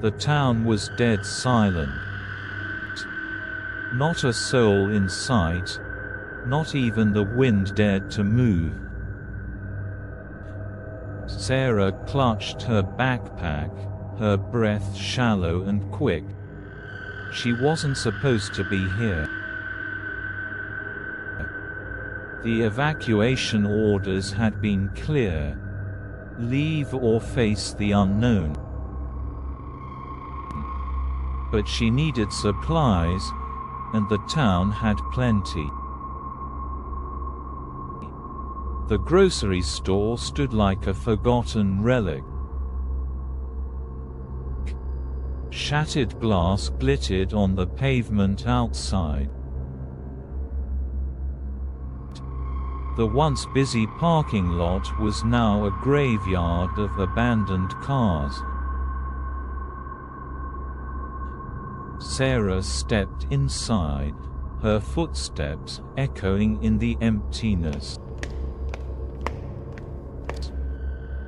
The town was dead silent. Not a soul in sight. Not even the wind dared to move. Sarah clutched her backpack, her breath shallow and quick. She wasn't supposed to be here. The evacuation orders had been clear. Leave or face the unknown. But she needed supplies, and the town had plenty. The grocery store stood like a forgotten relic. Shattered glass glittered on the pavement outside. The once busy parking lot was now a graveyard of abandoned cars. Sarah stepped inside, her footsteps echoing in the emptiness.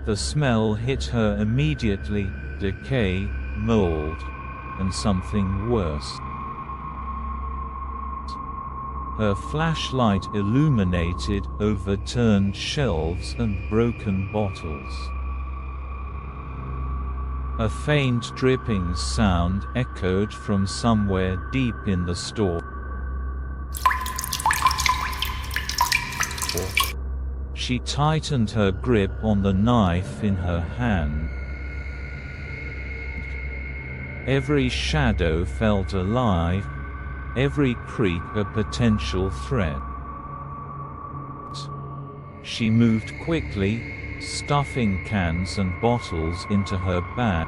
The smell hit her immediately: decay, mold, and something worse. Her flashlight illuminated overturned shelves and broken bottles. A faint dripping sound echoed from somewhere deep in the store. She tightened her grip on the knife in her hand. Every shadow felt alive, every creak a potential threat. She moved quickly, stuffing cans and bottles into her bag.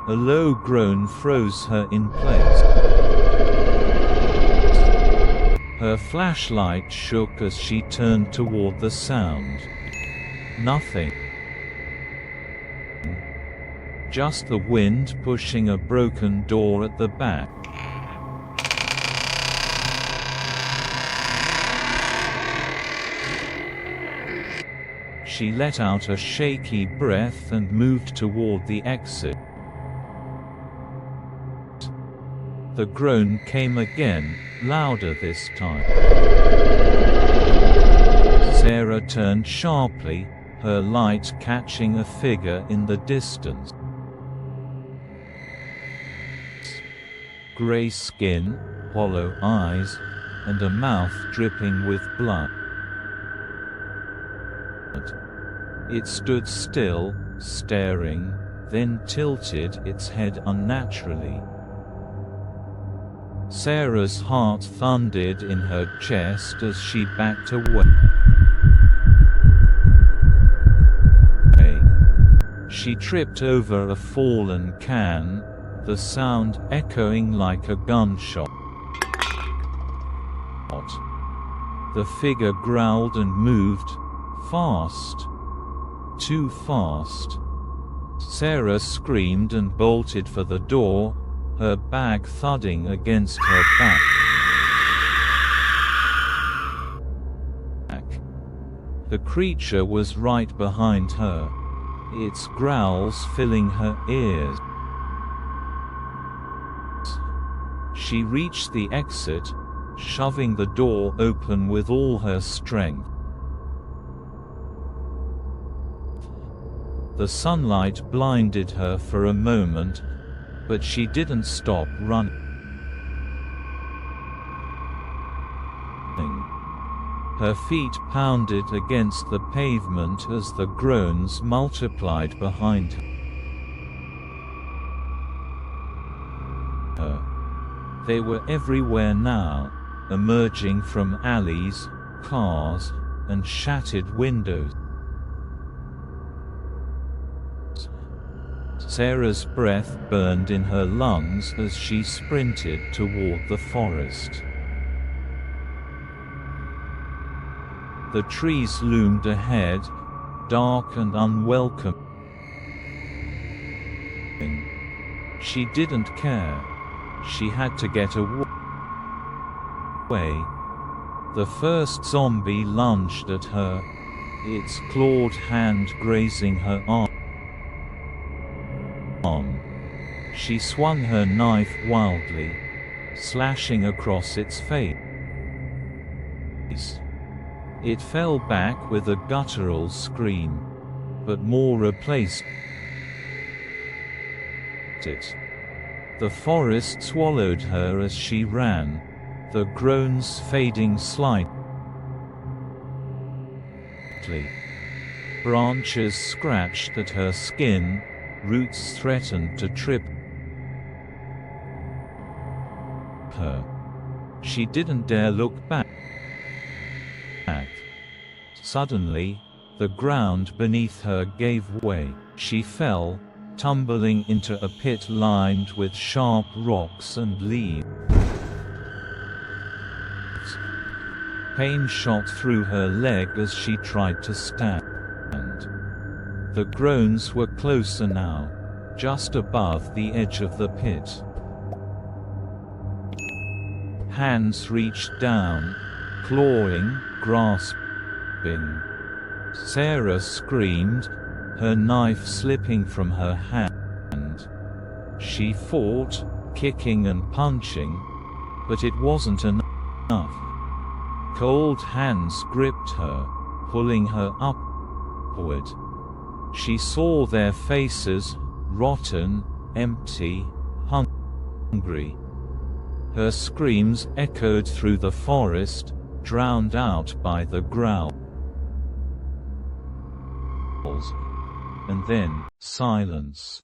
A low groan froze her in place. Her flashlight shook as she turned toward the sound. Nothing. Just the wind pushing a broken door at the back. She let out a shaky breath and moved toward the exit. The groan came again, louder this time. Sarah turned sharply, her light catching a figure in the distance. Gray skin, hollow eyes, and a mouth dripping with blood. It stood still, staring, then tilted its head unnaturally. Sarah's heart thundered in her chest as she backed away. She tripped over a fallen can, the sound echoing like a gunshot. The figure growled and moved, fast. Too fast. Sarah screamed and bolted for the door, her bag thudding against her back. The creature was right behind her, its growls filling her ears. She reached the exit, shoving the door open with all her strength. The sunlight blinded her for a moment, but she didn't stop running. Her feet pounded against the pavement as the groans multiplied behind her. They were everywhere now, emerging from alleys, cars, and shattered windows. Sarah's breath burned in her lungs as she sprinted toward the forest. The trees loomed ahead, dark and unwelcoming. She didn't care. She had to get away. The first zombie lunged at her, its clawed hand grazing her arm. She swung her knife wildly, slashing across its face. It fell back with a guttural scream, but more replaced it. The forest swallowed her as she ran, the groans fading slightly. Branches scratched at her skin, roots threatened to trip her. She didn't dare look back. Suddenly, the ground beneath her gave way. She fell, tumbling into a pit lined with sharp rocks and leaves. Pain shot through her leg as she tried to stand. The groans were closer now, just above the edge of the pit. Hands reached down, clawing, grasping. Sarah screamed, her knife slipping from her hand. She fought, kicking and punching, but it wasn't enough. Cold hands gripped her, pulling her upward. She saw their faces, rotten, empty, hungry. Her screams echoed through the forest, drowned out by the growls. And then, silence.